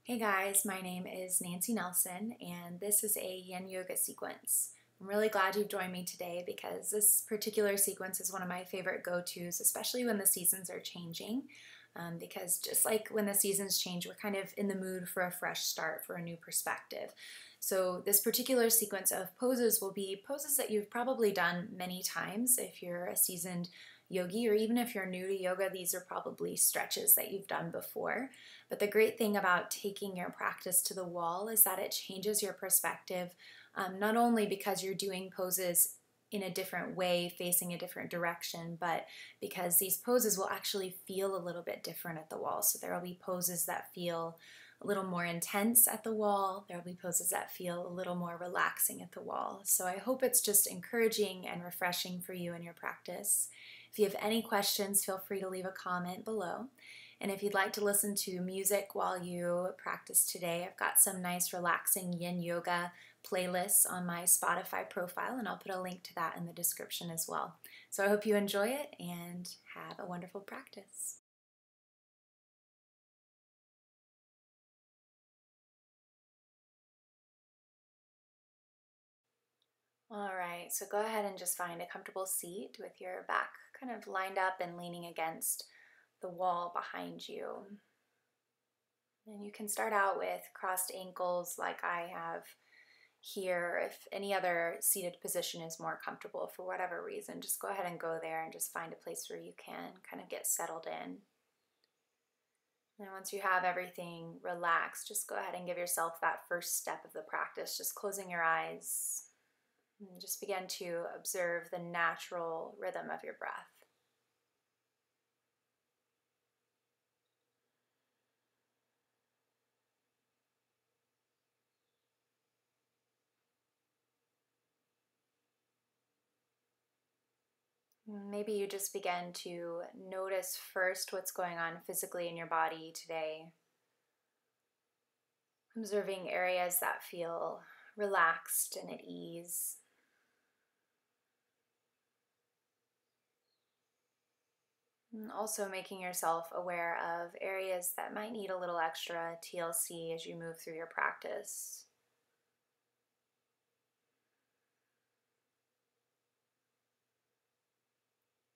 Hey guys, my name is Nancy Nelson, and this is a Yin Yoga sequence. I'm really glad you've joined me today because this particular sequence is one of my favorite go-tos, especially when the seasons are changing. Because just like when the seasons change, we're kind of in the mood for a fresh start, for a new perspective. So this particular sequence of poses will be poses that you've probably done many times if you're a seasoned yogi, or even if you're new to yoga, these are probably stretches that you've done before. But the great thing about taking your practice to the wall is that it changes your perspective, not only because you're doing poses in a different way, facing a different direction, but because these poses will actually feel a little bit different at the wall. So there will be poses that feel a little more intense at the wall. There will be poses that feel a little more relaxing at the wall. So I hope it's just encouraging and refreshing for you in your practice. If you have any questions, feel free to leave a comment below. And if you'd like to listen to music while you practice today, I've got some nice relaxing yin yoga playlists on my Spotify profile, and I'll put a link to that in the description as well. So I hope you enjoy it and have a wonderful practice. All right, so go ahead and just find a comfortable seat with your back kind of lined up and leaning against the wall behind you. And you can start out with crossed ankles like I have here. If any other seated position is more comfortable for whatever reason, just go ahead and go there and just find a place where you can kind of get settled in. And once you have everything relaxed, just go ahead and give yourself that first step of the practice, just closing your eyes and just begin to observe the natural rhythm of your breath. Maybe you just begin to notice first what's going on physically in your body today, observing areas that feel relaxed and at ease. And also making yourself aware of areas that might need a little extra TLC as you move through your practice.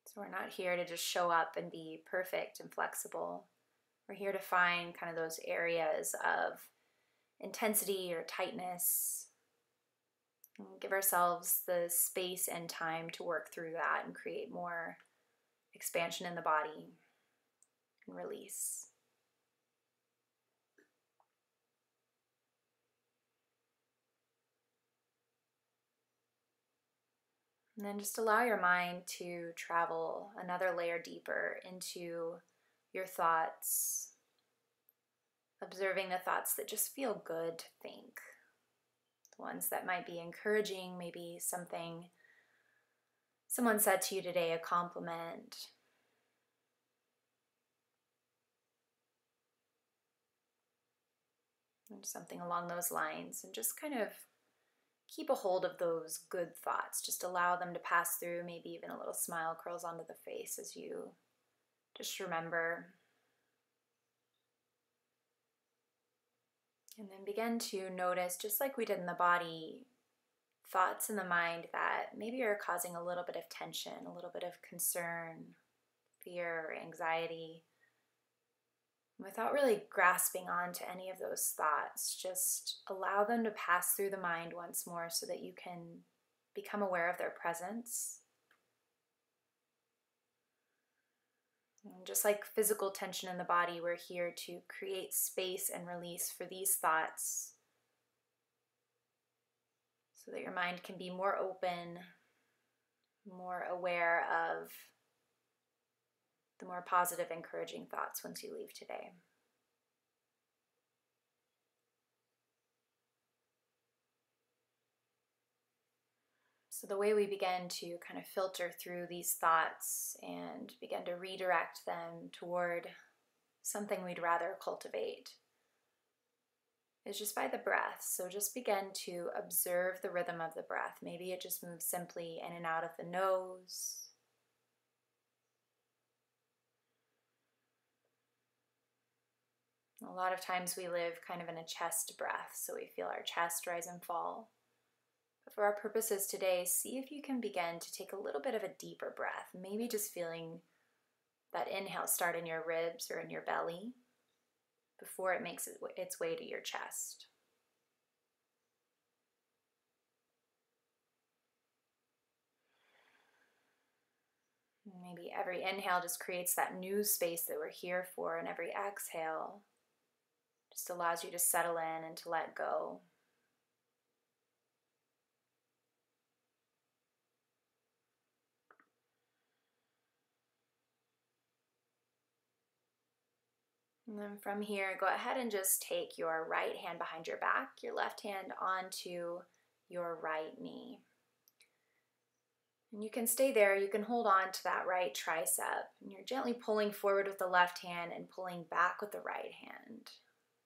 So we're not here to just show up and be perfect and flexible. We're here to find kind of those areas of intensity or tightness. And give ourselves the space and time to work through that and create more expansion in the body and release. And then just allow your mind to travel another layer deeper into your thoughts, observing the thoughts that just feel good to think, the ones that might be encouraging, maybe something someone said to you today, a compliment. And something along those lines, and just kind of keep a hold of those good thoughts. Just allow them to pass through. Maybe even a little smile curls onto the face as you just remember. And then begin to notice, just like we did in the body, thoughts in the mind that maybe are causing a little bit of tension, a little bit of concern, fear, anxiety. Without really grasping onto any of those thoughts, just allow them to pass through the mind once more so that you can become aware of their presence. And just like physical tension in the body, we're here to create space and release for these thoughts so that your mind can be more open, more aware of the more positive, encouraging thoughts once you leave today. So the way we begin to kind of filter through these thoughts and begin to redirect them toward something we'd rather cultivate is just by the breath. So just begin to observe the rhythm of the breath. Maybe it just moves simply in and out of the nose. A lot of times we live kind of in a chest breath, so we feel our chest rise and fall. But for our purposes today, see if you can begin to take a little bit of a deeper breath, maybe just feeling that inhale start in your ribs or in your belly before it makes its way to your chest. Maybe every inhale just creates that new space that we're here for, and every exhale just allows you to settle in and to let go. And then from here, go ahead and just take your right hand behind your back, your left hand onto your right knee. And you can stay there, you can hold on to that right tricep, and you're gently pulling forward with the left hand and pulling back with the right hand.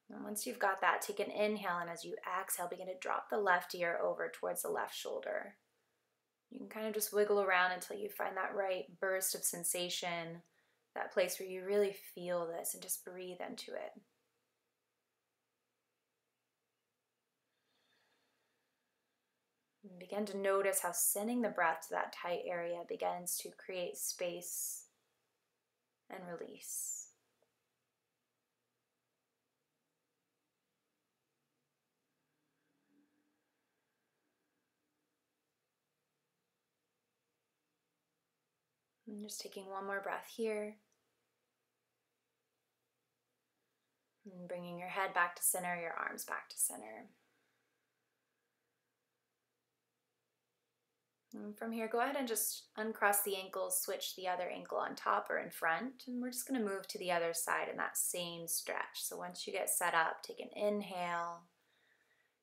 And once you've got that, take an inhale, and as you exhale, begin to drop the left ear over towards the left shoulder. You can kind of just wiggle around until you find that right burst of sensation, that place where you really feel this, and just breathe into it. And begin to notice how sending the breath to that tight area begins to create space and release. And just taking one more breath here. And bringing your head back to center, your arms back to center. And from here, go ahead and just uncross the ankles, switch the other ankle on top or in front, and we're just going to move to the other side in that same stretch. So once you get set up, take an inhale,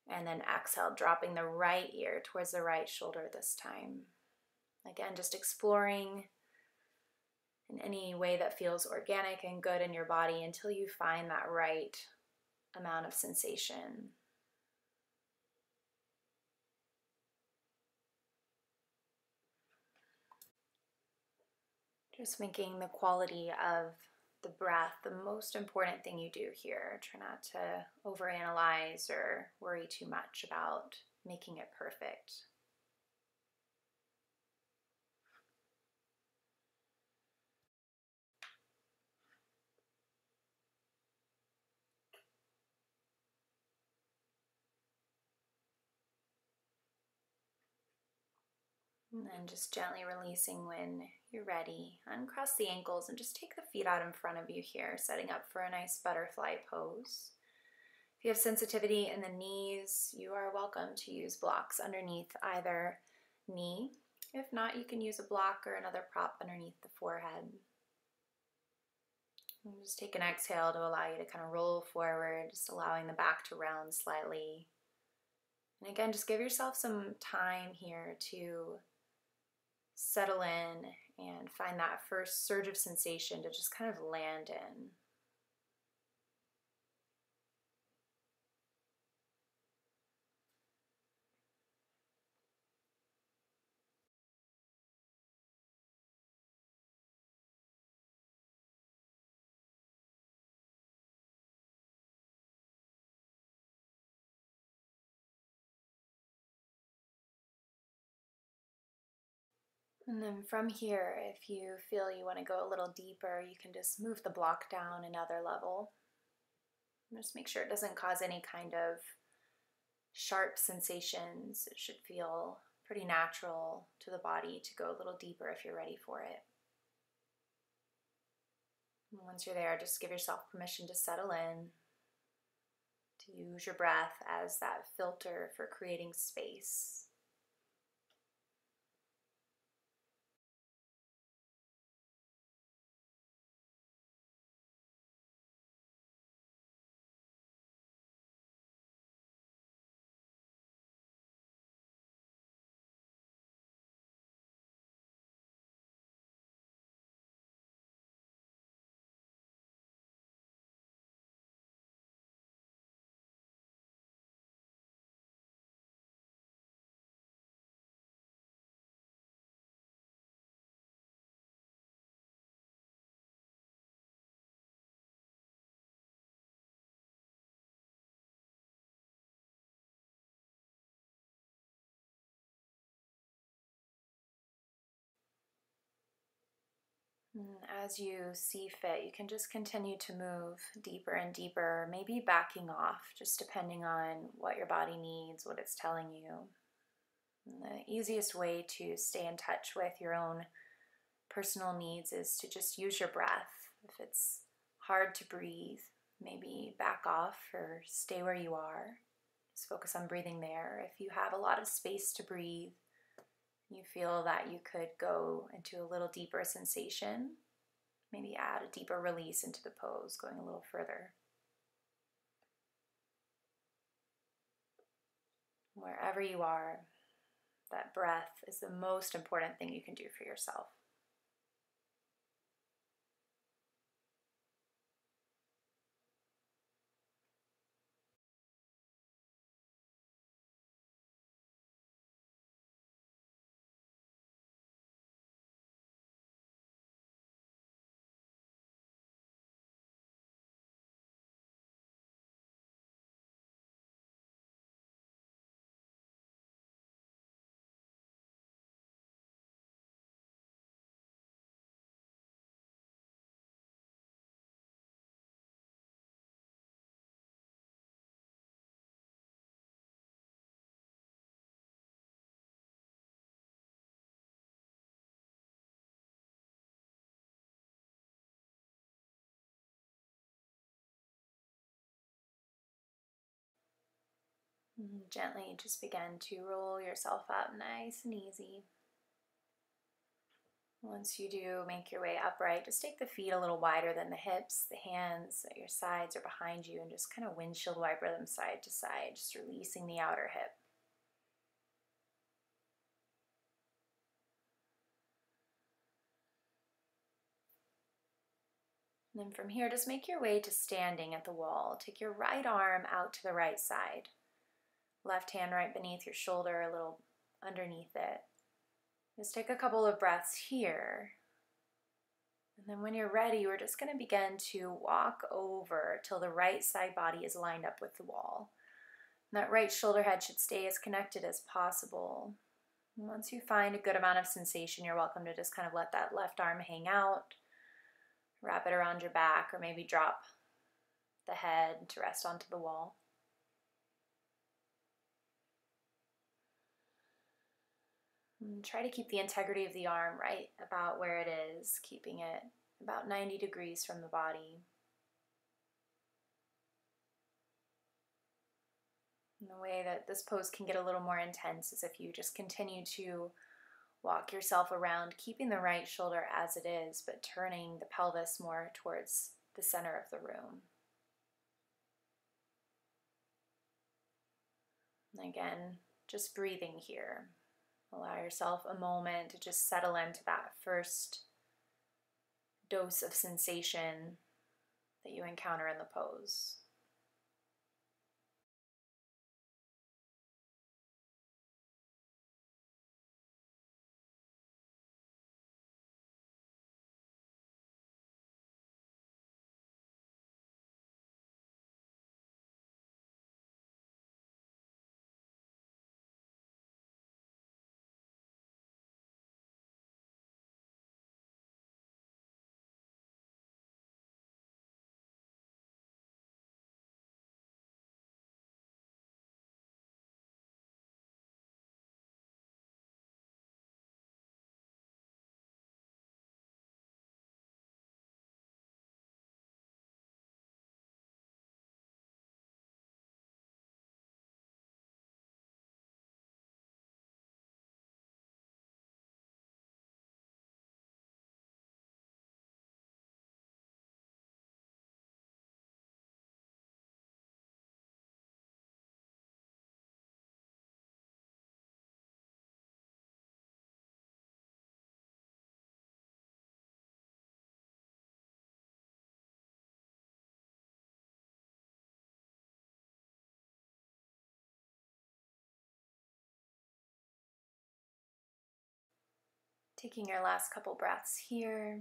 and then exhale, dropping the right ear towards the right shoulder this time. Again, just exploring in any way that feels organic and good in your body until you find that right amount of sensation. Just making the quality of the breath the most important thing you do here. Try not to overanalyze or worry too much about making it perfect. And then just gently releasing when you're ready. Uncross the ankles and just take the feet out in front of you here, setting up for a nice butterfly pose. If you have sensitivity in the knees, you are welcome to use blocks underneath either knee. If not, you can use a block or another prop underneath the forehead. And just take an exhale to allow you to kind of roll forward, just allowing the back to round slightly. And again, just give yourself some time here to settle in and find that first surge of sensation to just kind of land in. And then from here, if you feel you want to go a little deeper, you can just move the block down another level. Just make sure it doesn't cause any kind of sharp sensations. It should feel pretty natural to the body to go a little deeper if you're ready for it. And once you're there, just give yourself permission to settle in, to use your breath as that filter for creating space. As you see fit, you can just continue to move deeper and deeper, maybe backing off, just depending on what your body needs, what it's telling you. And the easiest way to stay in touch with your own personal needs is to just use your breath. If it's hard to breathe, maybe back off or stay where you are. Just focus on breathing there. If you have a lot of space to breathe, you feel that you could go into a little deeper sensation, maybe add a deeper release into the pose, going a little further. Wherever you are, that breath is the most important thing you can do for yourself. Gently just begin to roll yourself up nice and easy. Once you do make your way upright, just take the feet a little wider than the hips, the hands at your sides or behind you, and just kind of windshield wiper them side to side, just releasing the outer hip. And then from here, just make your way to standing at the wall. Take your right arm out to the right side. Left hand right beneath your shoulder, a little underneath it. Just take a couple of breaths here. And then when you're ready, we're just going to begin to walk over till the right side body is lined up with the wall. And that right shoulder head should stay as connected as possible. And once you find a good amount of sensation, you're welcome to just kind of let that left arm hang out, wrap it around your back, or maybe drop the head to rest onto the wall. And try to keep the integrity of the arm right about where it is, keeping it about 90 degrees from the body. And the way that this pose can get a little more intense is if you just continue to walk yourself around, keeping the right shoulder as it is, but turning the pelvis more towards the center of the room. And again, just breathing here. Allow yourself a moment to just settle into that first dose of sensation that you encounter in the pose. Taking your last couple breaths here.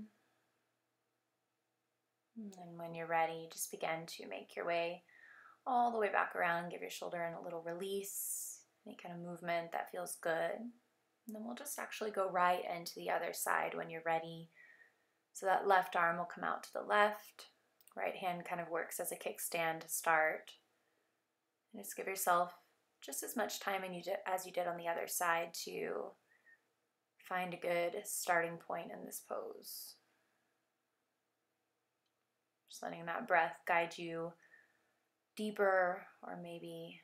And then when you're ready, just begin to make your way all the way back around. Give your shoulder a little release, any kind of movement that feels good. And then we'll just actually go right into the other side when you're ready. So that left arm will come out to the left. Right hand kind of works as a kickstand to start. And just give yourself just as much time as you did on the other side to find a good starting point in this pose. Just letting that breath guide you deeper or maybe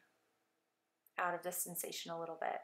out of this sensation a little bit.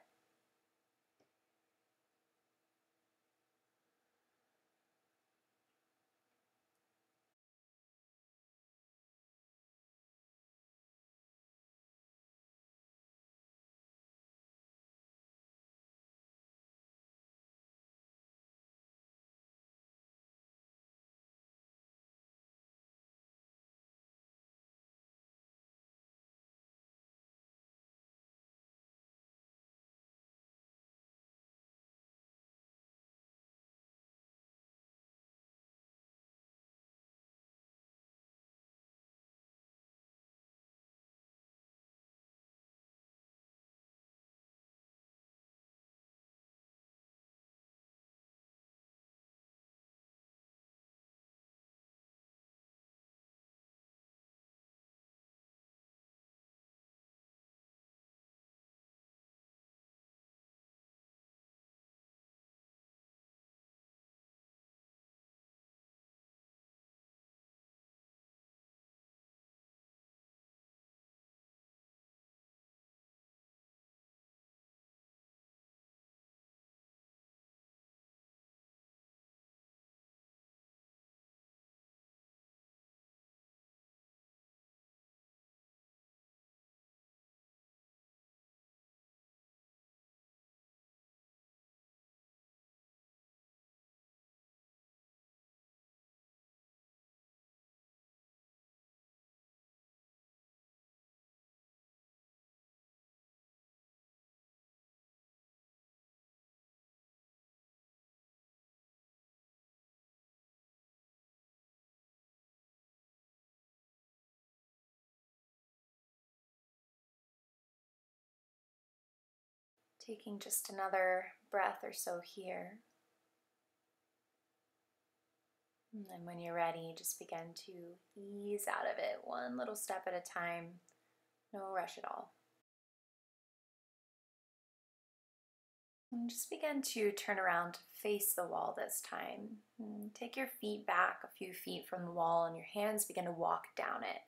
Taking just another breath or so here. And then when you're ready, just begin to ease out of it one little step at a time. No rush at all. And just begin to turn around to face the wall this time. And take your feet back a few feet from the wall and your hands begin to walk down it.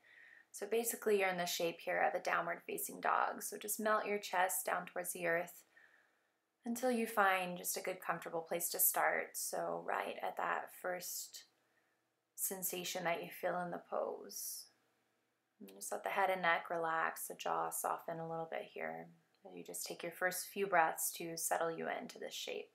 So basically you're in the shape here of a downward facing dog. So just melt your chest down towards the earth until you find just a good comfortable place to start. So right at that first sensation that you feel in the pose. And just let the head and neck relax, the jaw soften a little bit here. You just take your first few breaths to settle you into this shape.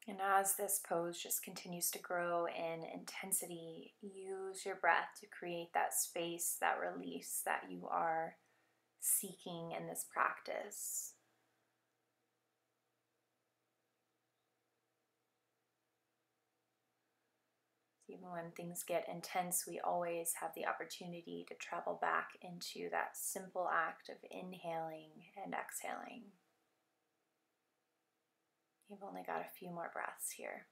And as this pose just continues to grow in intensity, use your breath to create that space, that release that you are seeking in this practice. Even when things get intense, we always have the opportunity to travel back into that simple act of inhaling and exhaling. You've only got a few more breaths here.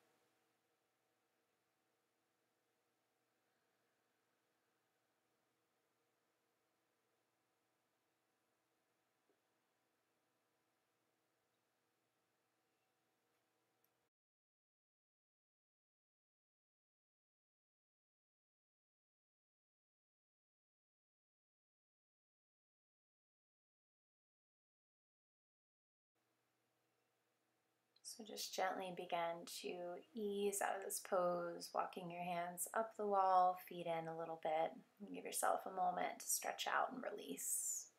So just gently begin to ease out of this pose, walking your hands up the wall, feet in a little bit. And give yourself a moment to stretch out and release.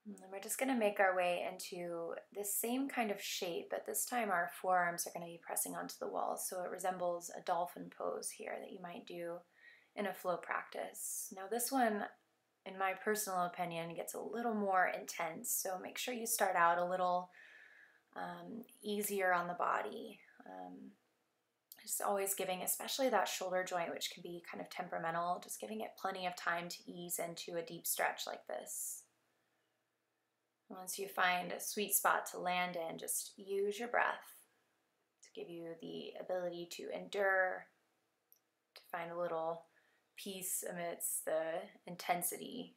And then we're just going to make our way into this same kind of shape, but this time our forearms are going to be pressing onto the wall, so it resembles a dolphin pose here that you might do in a flow practice. Now this one, in my personal opinion, gets a little more intense, so make sure you start out a little easier on the body. Just always giving, especially that shoulder joint, which can be kind of temperamental, just giving it plenty of time to ease into a deep stretch like this. Once you find a sweet spot to land in, just use your breath to give you the ability to endure, to find a little peace amidst the intensity.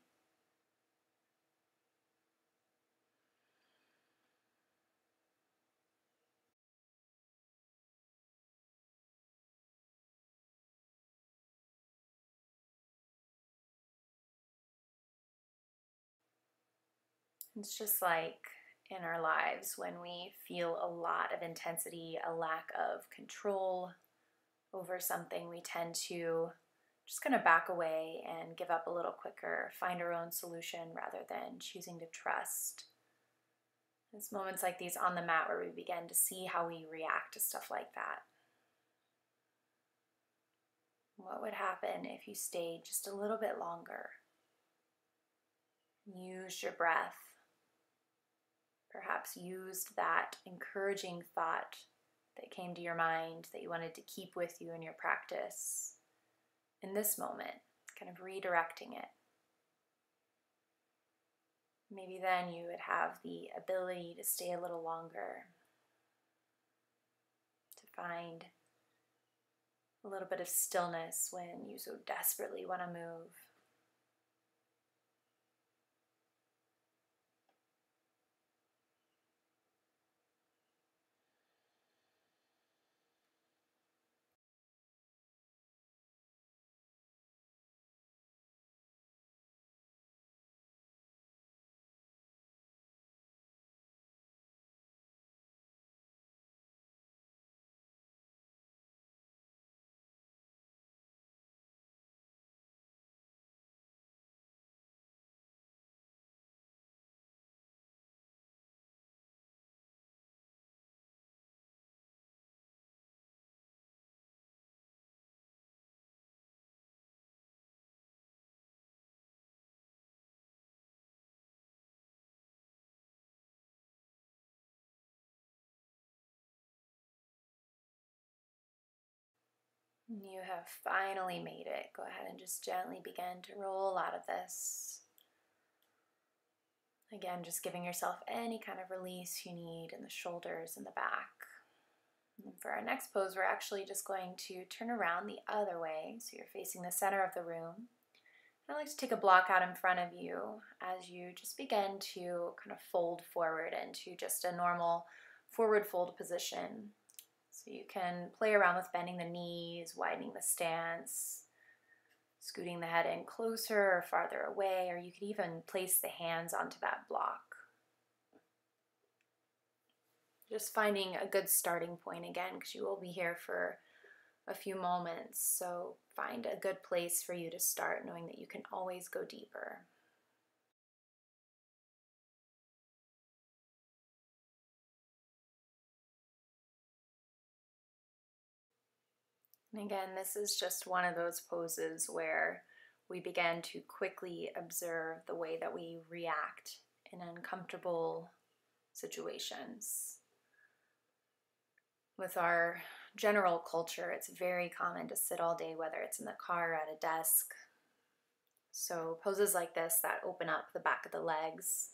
It's just like in our lives when we feel a lot of intensity, a lack of control over something, we tend to just kind of back away and give up a little quicker, find our own solution rather than choosing to trust. It's moments like these on the mat where we begin to see how we react to stuff like that. What would happen if you stayed just a little bit longer? Use your breath. Perhaps used that encouraging thought that came to your mind that you wanted to keep with you in your practice in this moment, kind of redirecting it. Maybe then you would have the ability to stay a little longer, to find a little bit of stillness when you so desperately want to move. You have finally made it. Go ahead and just gently begin to roll out of this. Again, just giving yourself any kind of release you need in the shoulders and the back. And for our next pose, we're actually just going to turn around the other way, so you're facing the center of the room. And I like to take a block out in front of you as you just begin to kind of fold forward into just a normal forward fold position. So you can play around with bending the knees, widening the stance, scooting the head in closer or farther away, or you could even place the hands onto that block. Just finding a good starting point again, because you will be here for a few moments. So find a good place for you to start, knowing that you can always go deeper. And again, this is just one of those poses where we begin to quickly observe the way that we react in uncomfortable situations. With our general culture, it's very common to sit all day, whether it's in the car or at a desk. So poses like this that open up the back of the legs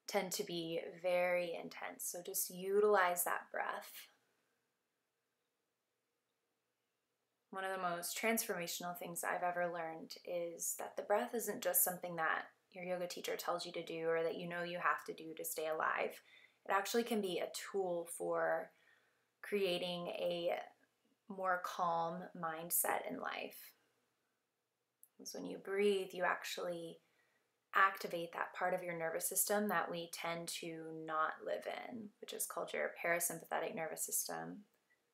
tend to be very intense. So just utilize that breath. One of the most transformational things I've ever learned is that the breath isn't just something that your yoga teacher tells you to do or that you know you have to do to stay alive. It actually can be a tool for creating a more calm mindset in life. Because when you breathe, you actually activate that part of your nervous system that we tend to not live in, which is called your parasympathetic nervous system.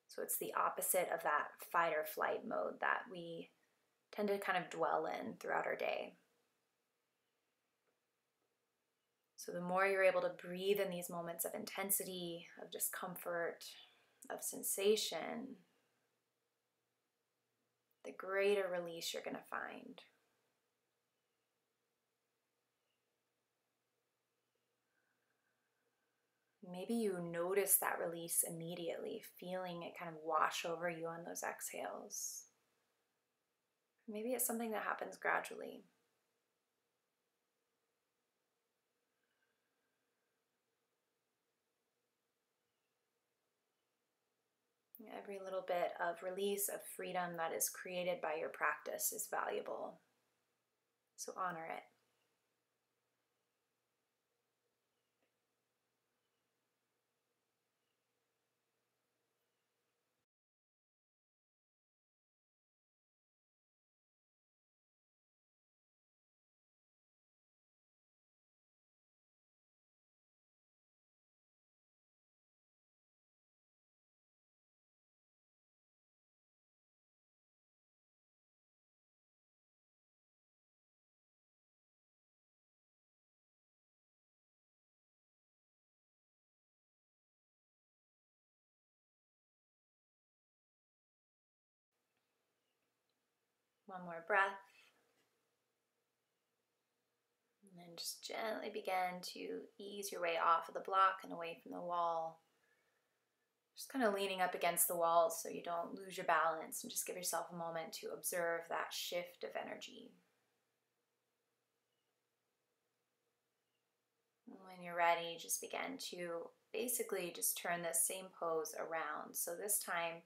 So it's the opposite of that fight or flight mode that we tend to kind of dwell in throughout our day. So the more you're able to breathe in these moments of intensity, of discomfort, of sensation, the greater release you're going to find. Maybe you notice that release immediately, feeling it kind of wash over you on those exhales. Maybe it's something that happens gradually. Every little bit of release, of freedom that is created by your practice is valuable. So honor it. One more breath. And then just gently begin to ease your way off of the block and away from the wall. Just kind of leaning up against the walls so you don't lose your balance, and just give yourself a moment to observe that shift of energy. And when you're ready, just begin to basically just turn this same pose around. So this time,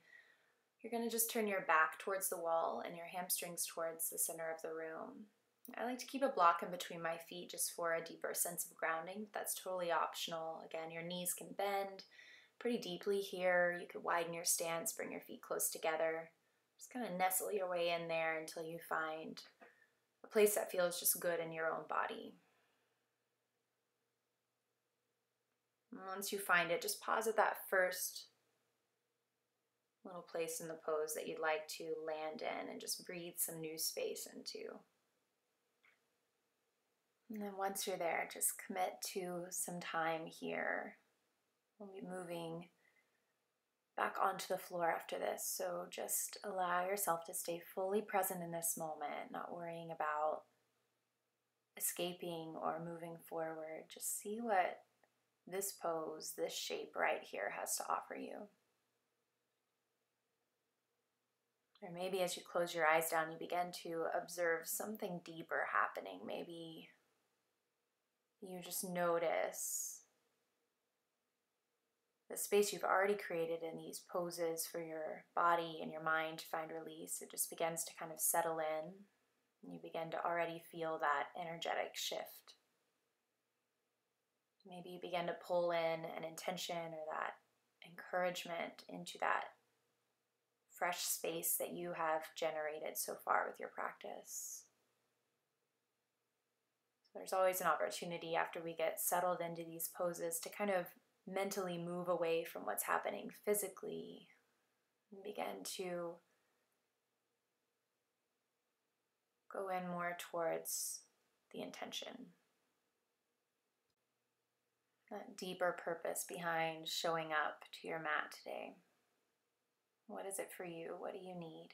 you're going to just turn your back towards the wall and your hamstrings towards the center of the room. I like to keep a block in between my feet just for a deeper sense of grounding. That's totally optional. Again, your knees can bend pretty deeply here. You could widen your stance, bring your feet close together. Just kind of nestle your way in there until you find a place that feels just good in your own body. And once you find it, just pause at that first little place in the pose that you'd like to land in and just breathe some new space into. And then once you're there, just commit to some time here. We'll be moving back onto the floor after this, so just allow yourself to stay fully present in this moment, not worrying about escaping or moving forward. Just see what this pose, this shape right here has to offer you. Or maybe as you close your eyes down, you begin to observe something deeper happening. Maybe you just notice the space you've already created in these poses for your body and your mind to find release. It just begins to kind of settle in. You begin to already feel that energetic shift. Maybe you begin to pull in an intention or that encouragement into that fresh space that you have generated so far with your practice. So there's always an opportunity after we get settled into these poses to kind of mentally move away from what's happening physically and begin to go in more towards the intention. That deeper purpose behind showing up to your mat today. What is it for you? What do you need?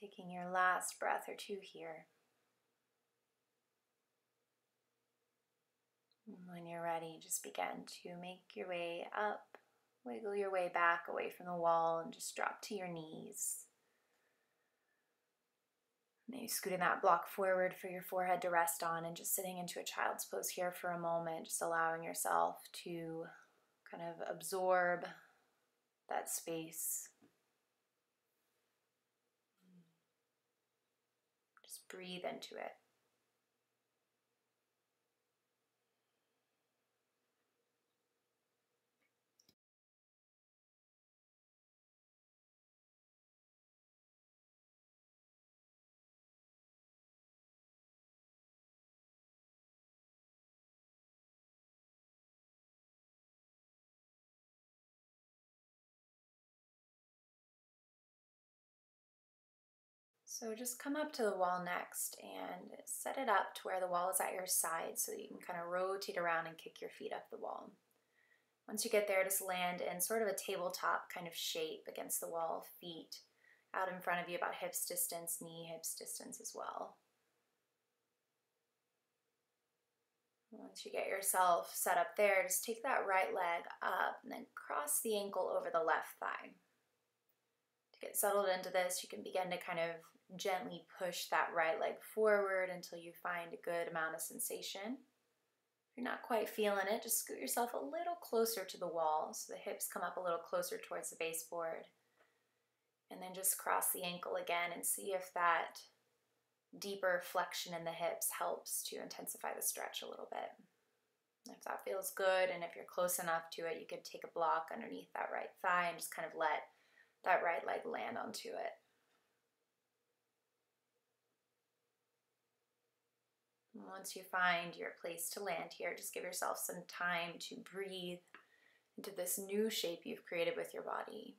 Taking your last breath or two here. And when you're ready, just begin to make your way up, wiggle your way back away from the wall, and just drop to your knees. Maybe scooting that block forward for your forehead to rest on, and just sitting into a child's pose here for a moment, just allowing yourself to kind of absorb that space. Just breathe into it. So just come up to the wall next and set it up to where the wall is at your side so that you can kind of rotate around and kick your feet up the wall. Once you get there, just land in sort of a tabletop kind of shape against the wall, feet out in front of you about hips distance, knee hips distance as well. Once you get yourself set up there, just take that right leg up and then cross the ankle over the left thigh. To get settled into this, you can begin to kind of gently push that right leg forward until you find a good amount of sensation. If you're not quite feeling it, just scoot yourself a little closer to the wall so the hips come up a little closer towards the baseboard. And then just cross the ankle again and see if that deeper flexion in the hips helps to intensify the stretch a little bit. If that feels good and if you're close enough to it, you could take a block underneath that right thigh and just kind of let that right leg land onto it. And once you find your place to land here, just give yourself some time to breathe into this new shape you've created with your body.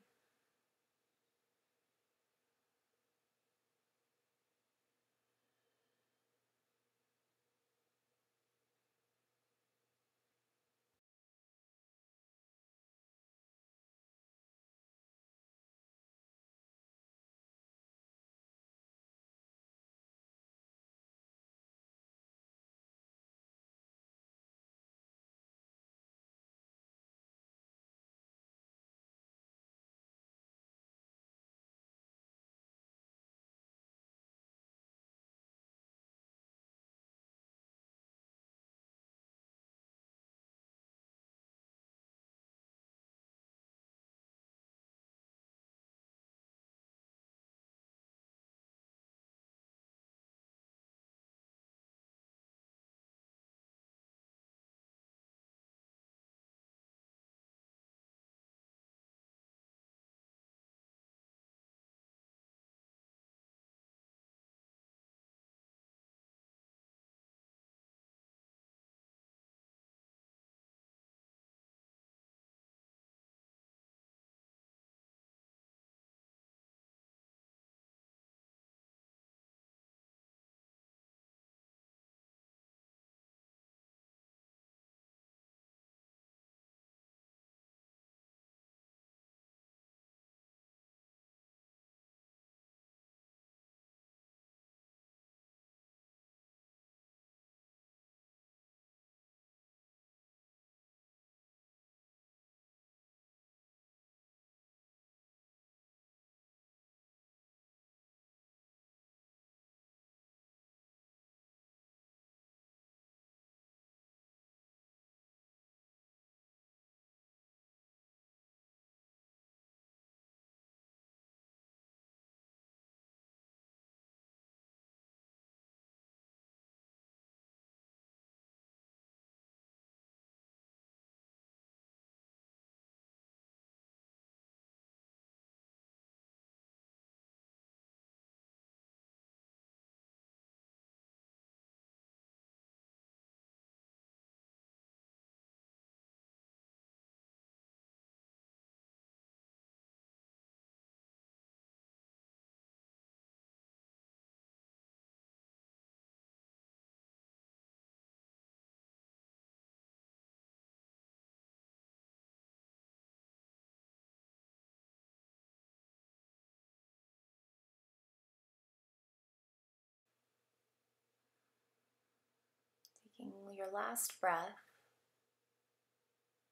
your last breath.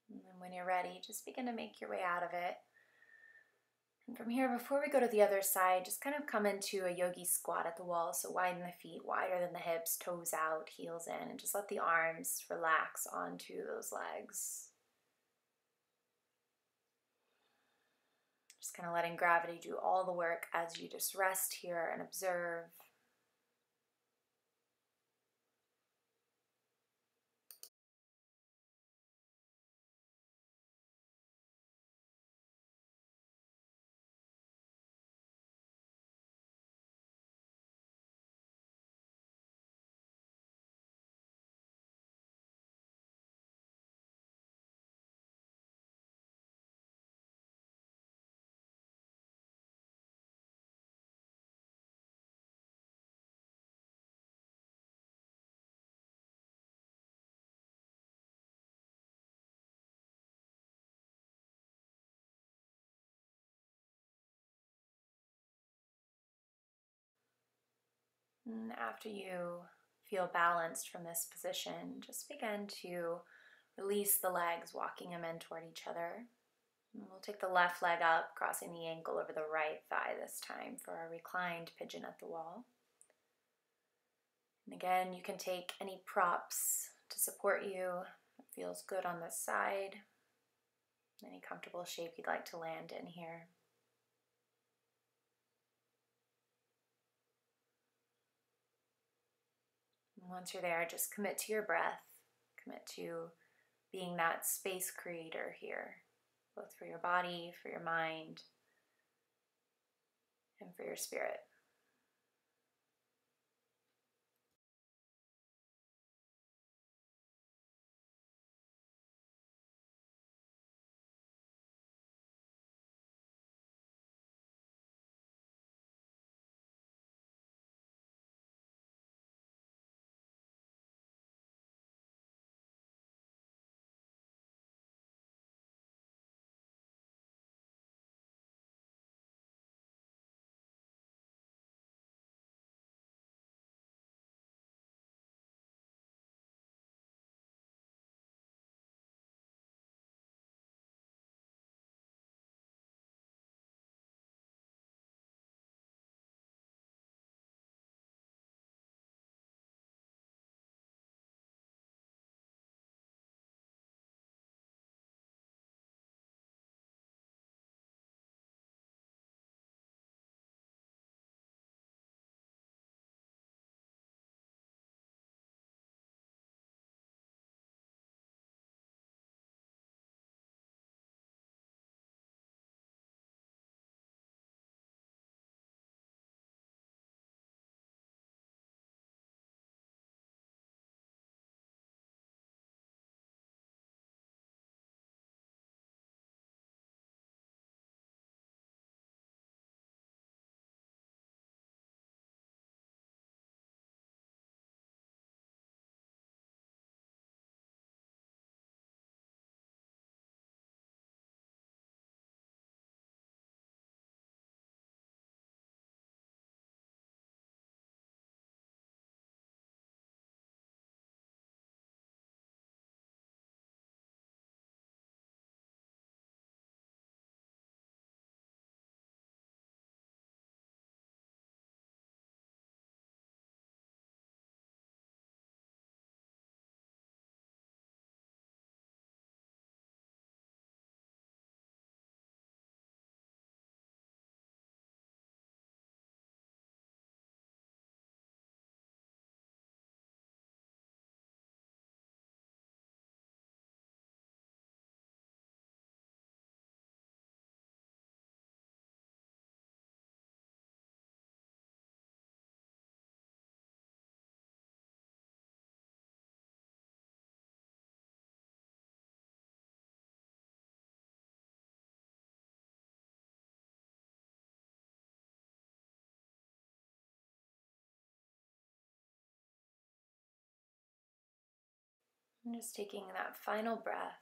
And then when you're ready, just begin to make your way out of it. And from here, before we go to the other side, just kind of come into a yogi squat at the wall. So widen the feet, wider than the hips, toes out, heels in, and just let the arms relax onto those legs. Just kind of letting gravity do all the work as you just rest here and observe. And after you feel balanced from this position, just begin to release the legs, walking them in toward each other. And we'll take the left leg up, crossing the ankle over the right thigh this time for our reclined pigeon at the wall. And again, you can take any props to support you. It feels good on this side. Any comfortable shape you'd like to land in here. And once you're there, just commit to your breath. Commit to being that space creator here, both for your body, for your mind, and for your spirit. And just taking that final breath,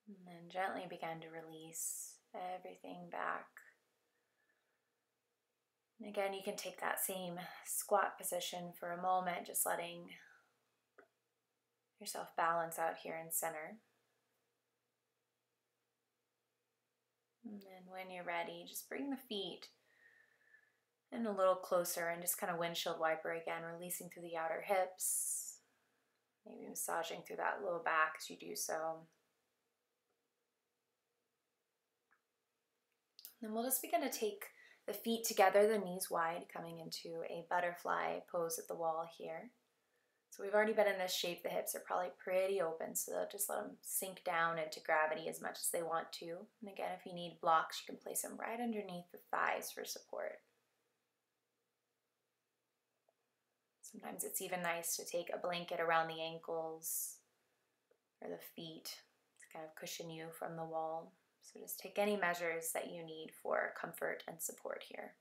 and then gently begin to release everything back And again, you can take that same squat position for a moment, just letting yourself balance out here in center. And then when you're ready, just bring the feet in a little closer and just kind of windshield wiper again, releasing through the outer hips, maybe massaging through that low back as you do so. Then we'll just begin to take the feet together, the knees wide, coming into a butterfly pose at the wall here. So we've already been in this shape. The hips are probably pretty open, so just let them sink down into gravity as much as they want to. And again, if you need blocks, you can place them right underneath the thighs for support. Sometimes it's even nice to take a blanket around the ankles or the feet to kind of cushion you from the wall. So just take any measures that you need for comfort and support here.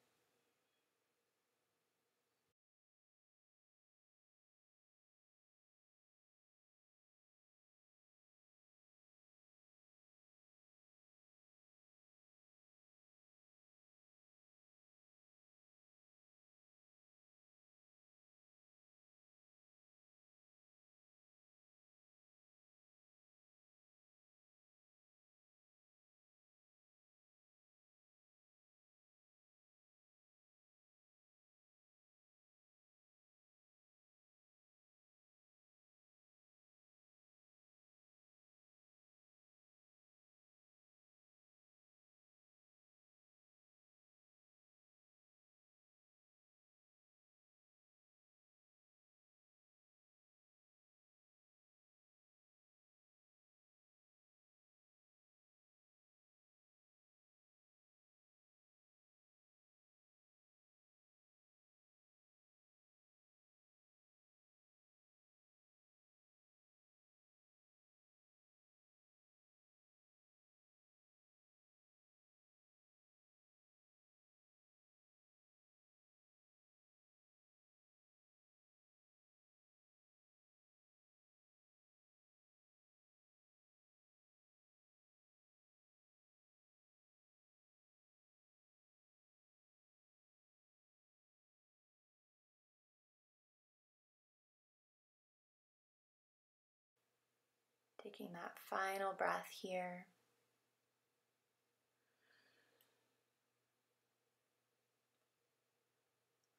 Taking that final breath here.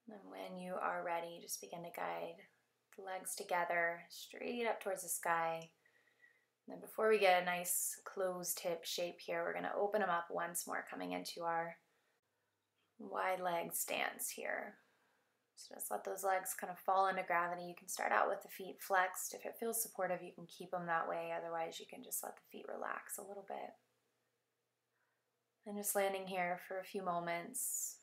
And when you are ready, just begin to guide the legs together, straight up towards the sky. And then before we get a nice closed hip shape here, we're going to open them up once more, coming into our wide leg stance here. So just let those legs kind of fall into gravity. You can start out with the feet flexed. If it feels supportive, you can keep them that way. Otherwise, you can just let the feet relax a little bit. And just landing here for a few moments.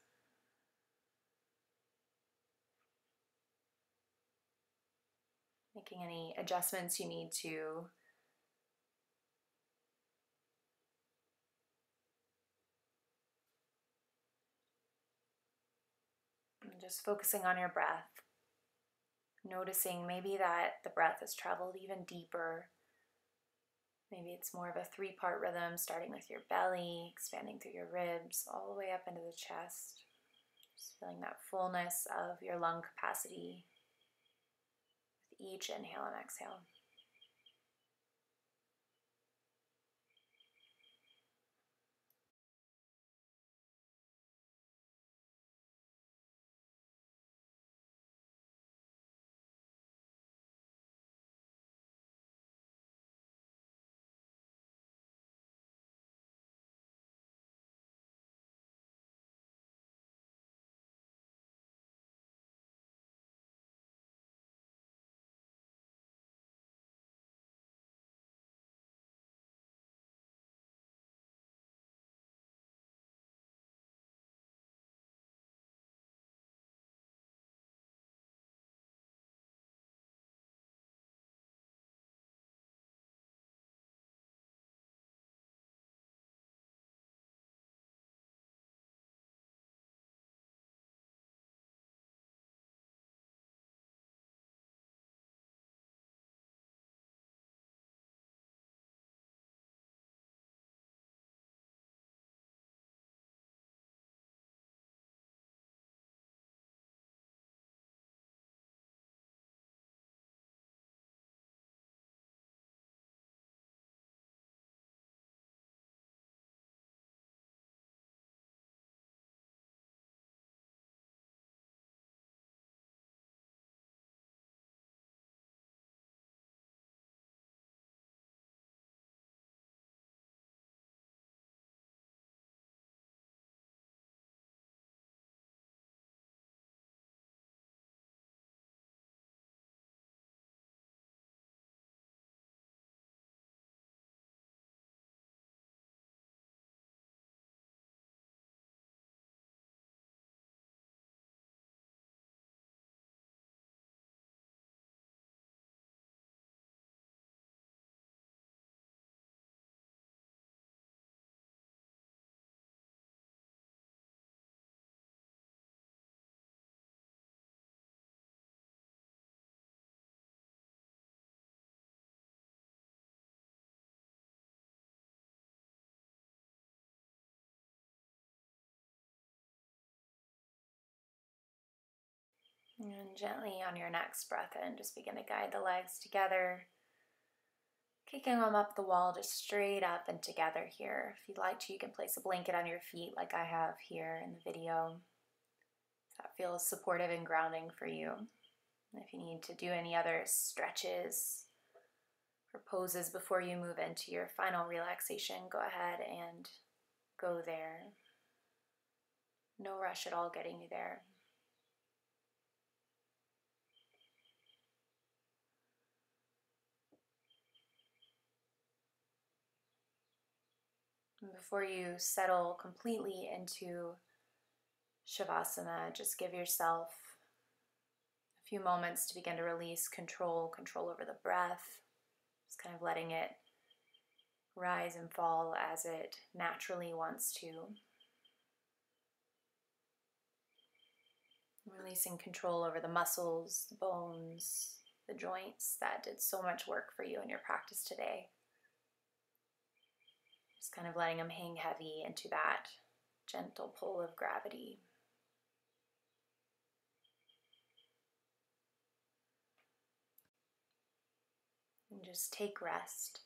Making any adjustments you need to. And just focusing on your breath. Noticing maybe that the breath has traveled even deeper. Maybe it's more of a three-part rhythm, starting with your belly, expanding through your ribs, all the way up into the chest. Just feeling that fullness of your lung capacity with each inhale and exhale. And gently on your next breath in, just begin to guide the legs together, kicking them up the wall, just straight up and together here. If you'd like to, you can place a blanket on your feet like I have here in the video. That feels supportive and grounding for you. If you need to do any other stretches or poses before you move into your final relaxation, go ahead and go there. No rush at all getting you there. And before you settle completely into Shavasana, just give yourself a few moments to begin to release control over the breath, just kind of letting it rise and fall as it naturally wants to. Releasing control over the muscles, the bones, the joints that did so much work for you in your practice today. Just kind of letting them hang heavy into that gentle pull of gravity. And just take rest.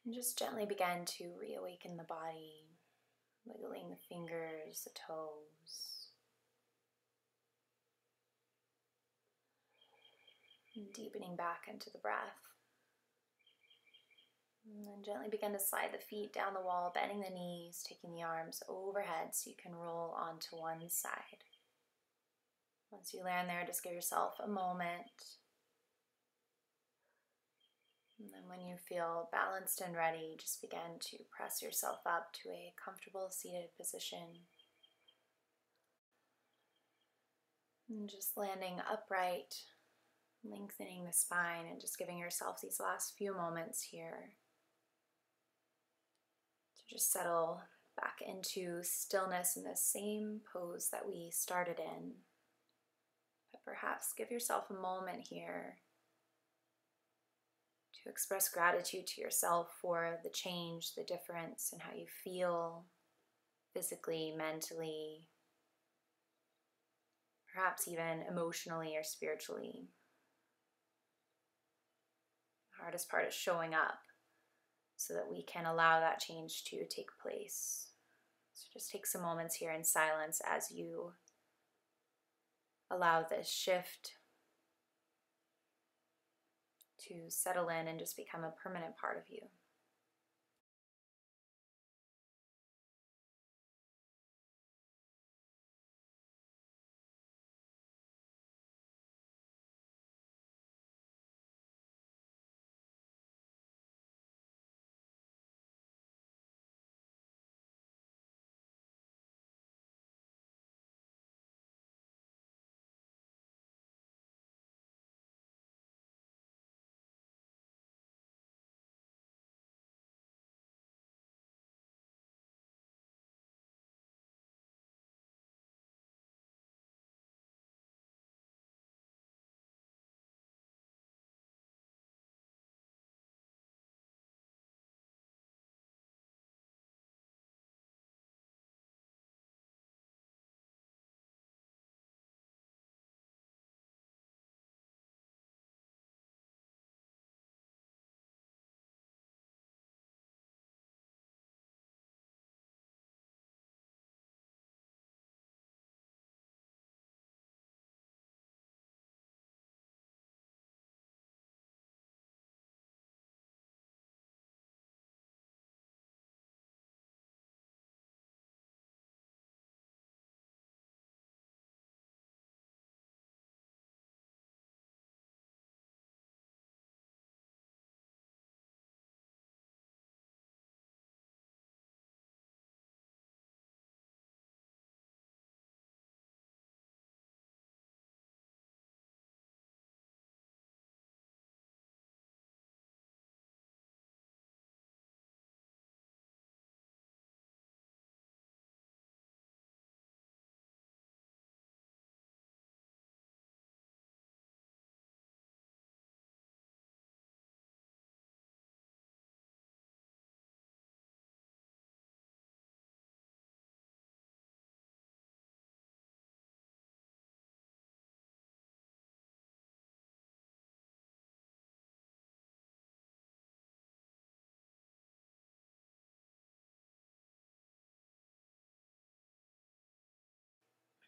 And just gently begin to reawaken the body, wiggling the fingers, the toes. And deepening back into the breath. And then gently begin to slide the feet down the wall, bending the knees, taking the arms overhead so you can roll onto one side. Once you land there, just give yourself a moment. And then when you feel balanced and ready, just begin to press yourself up to a comfortable seated position. And just landing upright, lengthening the spine, and just giving yourself these last few moments here to just settle back into stillness in the same pose that we started in. But perhaps give yourself a moment here to express gratitude to yourself for the change, the difference in how you feel physically, mentally, perhaps even emotionally or spiritually. The hardest part is showing up so that we can allow that change to take place. So just take some moments here in silence as you allow this shift to settle in and just become a permanent part of you.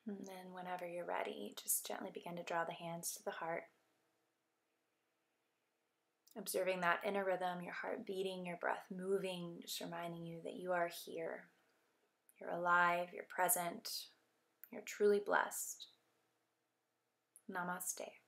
And then whenever you're ready, just gently begin to draw the hands to the heart. Observing that inner rhythm, your heart beating, your breath moving, just reminding you that you are here. You're alive, you're present, you're truly blessed. Namaste.